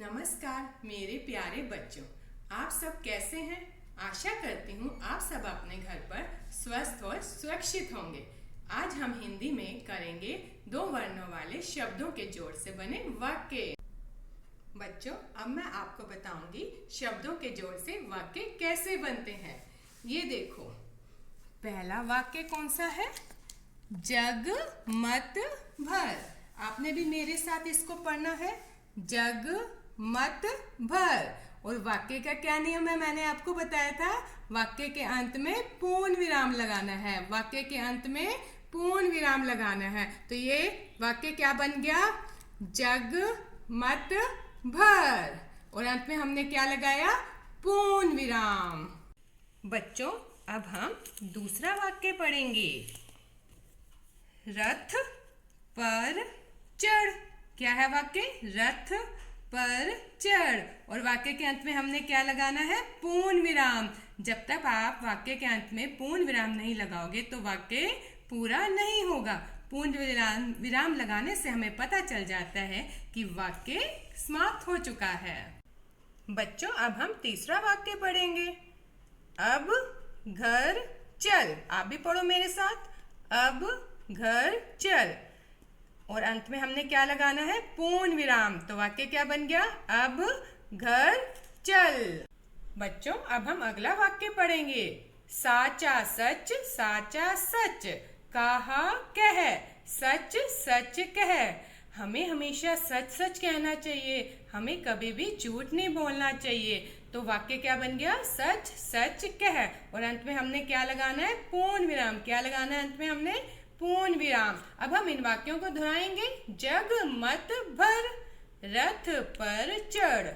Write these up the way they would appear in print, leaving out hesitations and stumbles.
नमस्कार मेरे प्यारे बच्चों, आप सब कैसे हैं? आशा करती हूँ आप सब अपने घर पर स्वस्थ और सुरक्षित होंगे। आज हम हिंदी में करेंगे दो वर्णों वाले शब्दों के जोड़ से बने वाक्य। बच्चों, अब मैं आपको बताऊंगी शब्दों के जोड़ से वाक्य कैसे बनते हैं। ये देखो, पहला वाक्य कौन सा है? जग मत भर। आपने भी मेरे साथ इसको पढ़ना है, जग मत भर। और वाक्य का क्या नियम है मैंने आपको बताया था, वाक्य के अंत में पूर्ण विराम लगाना है। वाक्य के अंत में पूर्ण विराम लगाना है। तो ये वाक्य क्या बन गया? जग मत भर। और अंत में हमने क्या लगाया? पूर्ण विराम। बच्चों, अब हम दूसरा वाक्य पढ़ेंगे। रथ पर चढ़। क्या है वाक्य? रथ पर चढ़। और वाक्य के अंत में हमने क्या लगाना है? पूर्ण विराम। जब तक आप वाक्य के अंत में पूर्ण विराम नहीं लगाओगे तो वाक्य पूरा नहीं होगा। पूर्ण विराम लगाने से हमें पता चल जाता है कि वाक्य समाप्त हो चुका है। बच्चों, अब हम तीसरा वाक्य पढ़ेंगे। अब घर चल। आप भी पढ़ो मेरे साथ, अब घर चल। और अंत में हमने क्या लगाना है? पूर्ण विराम। तो वाक्य क्या बन गया? अब घर चल। बच्चों, अब हम अगला वाक्य पढ़ेंगे। साचा सच, साचा सच, कहा कह, सच सच कह। हमें हमेशा सच सच कहना चाहिए, हमें कभी भी झूठ नहीं बोलना चाहिए। तो वाक्य क्या बन गया? सच सच कह। और अंत में हमने क्या लगाना है? पूर्ण विराम। क्या लगाना है अंत में? हमने पूर्ण विराम। अब हम इन वाक्यों को दोहराएंगे। जग मत भर, रथ पर चढ़,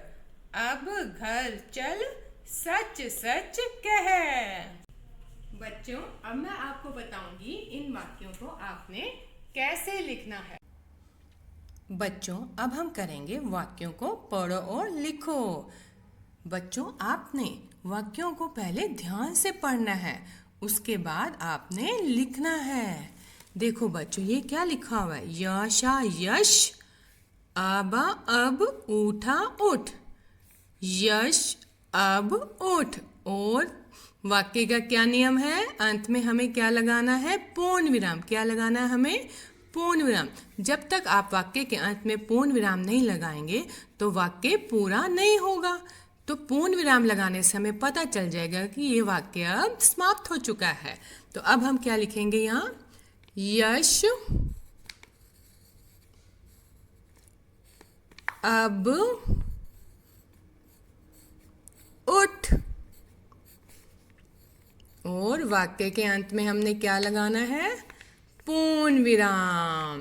अब घर चल, सच सच कह। बच्चों, अब मैं आपको बताऊंगी इन वाक्यों को आपने कैसे लिखना है। बच्चों, अब हम करेंगे वाक्यों को पढ़ो और लिखो। बच्चों, आपने वाक्यों को पहले ध्यान से पढ़ना है, उसके बाद आपने लिखना है। देखो बच्चों, ये क्या लिखा हुआ है? यशा यश, आबा अब, उठा उठ। यश अब उठ। और वाक्य का क्या नियम है? अंत में हमें क्या लगाना है? पूर्ण विराम। क्या लगाना है हमें? पूर्ण विराम। जब तक आप वाक्य के अंत में पूर्ण विराम नहीं लगाएंगे तो वाक्य पूरा नहीं होगा। तो पूर्ण विराम लगाने से हमें पता चल जाएगा कि ये वाक्य अब समाप्त हो चुका है। तो अब हम क्या लिखेंगे यहाँ? यश अब उठ। और वाक्य के अंत में हमने क्या लगाना है? पूर्ण विराम।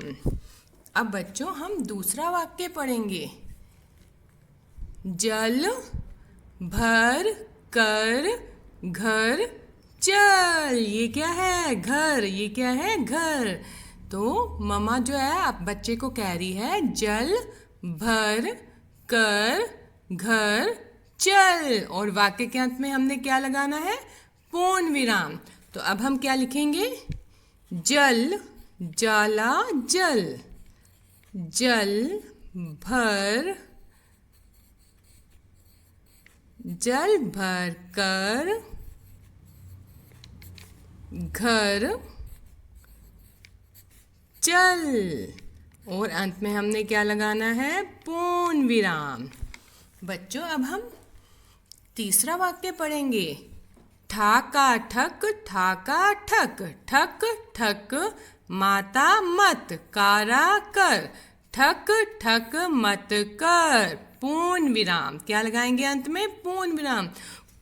अब बच्चों, हम दूसरा वाक्य पढ़ेंगे। जल भर कर घर चल। ये क्या है? घर। ये क्या है? घर। तो मम्मा जो है आप बच्चे को कह रही है, जल भर कर घर चल। और वाक्य के अंत में हमने क्या लगाना है? पूर्ण विराम। तो अब हम क्या लिखेंगे? जल, जाला जल, जल भर, जल भर कर घर चल। और अंत में हमने क्या लगाना है? पूर्ण विराम। बच्चों, अब हम तीसरा वाक्य पढ़ेंगे। ठाका ठक, ठाका ठक, ठक ठक माता मत, कारा कर, ठक ठक मत कर, पूर्ण विराम। क्या लगाएंगे अंत में? पूर्ण विराम।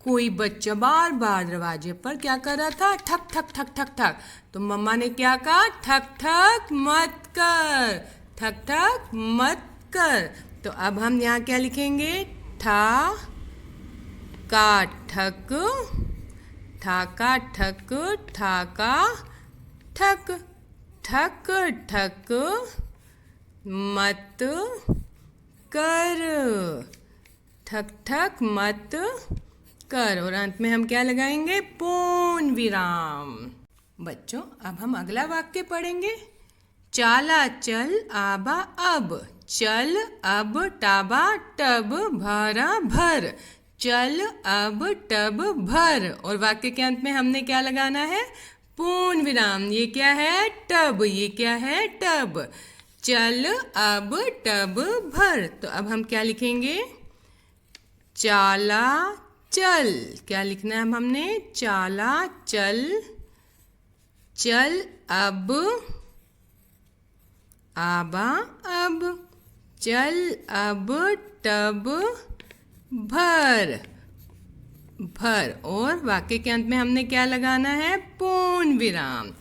कोई बच्चा बार बार दरवाजे पर क्या कर रहा था? ठक ठक ठक ठक ठक। तो मम्मा ने क्या कहा? ठक ठक मत कर, ठक ठक मत कर। तो अब हम यहाँ क्या लिखेंगे? ठा का ठक, ठाका ठक, ठाका ठक, ठक ठक मत कर, ठक ठक मत कर। और अंत में हम क्या लगाएंगे? पूर्ण विराम। बच्चों, अब हम अगला वाक्य पढ़ेंगे। चाला चल आबा अब, चल अब टाबा टब भरा भर, चल अब टब भर। और वाक्य के अंत में हमने क्या लगाना है? पूर्ण विराम। ये क्या है? टब। ये क्या है? टब। चल अब टब भर। तो अब हम क्या लिखेंगे? चाला चल। क्या लिखना है अब हमने? चाला चल, चल अब आबा अब, चल अब टब भर भर। और वाक्य के अंत में हमने क्या लगाना है? पूर्ण विराम।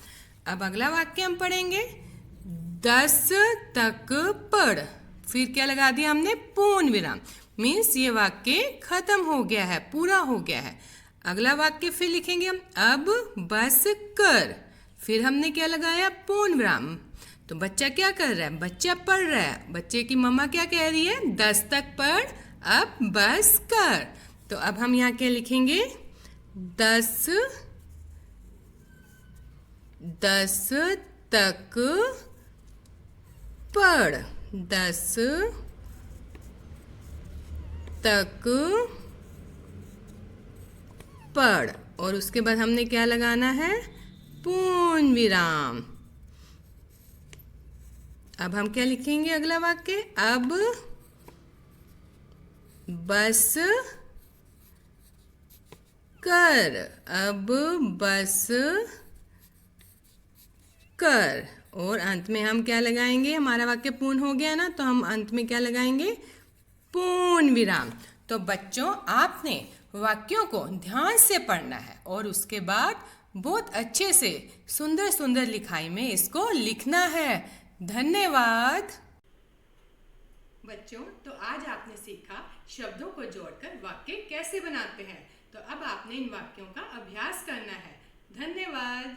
अब अगला वाक्य हम पढ़ेंगे। 10 तक पढ़। फिर क्या लगा दिया हमने? पूर्ण विराम। मीन्स ये वाक्य खत्म हो गया है, पूरा हो गया है। अगला वाक्य फिर लिखेंगे हम, अब बस कर। फिर हमने क्या लगाया? पूर्ण विराम। तो बच्चा क्या कर रहा है? बच्चा पढ़ रहा है। बच्चे की मम्मा क्या कह रही है? 10 तक पढ़, अब बस कर। तो अब हम यहाँ क्या लिखेंगे? 10 तक पढ़। 10 तक पढ़। और उसके बाद हमने क्या लगाना है? पूर्ण विराम। अब हम क्या लिखेंगे? अगला वाक्य, अब बस कर। अब बस कर। और अंत में हम क्या लगाएंगे? हमारा वाक्य पूर्ण हो गया ना, तो हम अंत में क्या लगाएंगे? पूर्ण विराम। तो बच्चों, आपने वाक्यों को ध्यान से पढ़ना है और उसके बाद बहुत अच्छे से सुंदर सुंदर लिखाई में इसको लिखना है। धन्यवाद। बच्चों, तो आज आपने सीखा शब्दों को जोड़कर वाक्य कैसे बनाते हैं। तो अब आपने इन वाक्यों का अभ्यास करना है। धन्यवाद।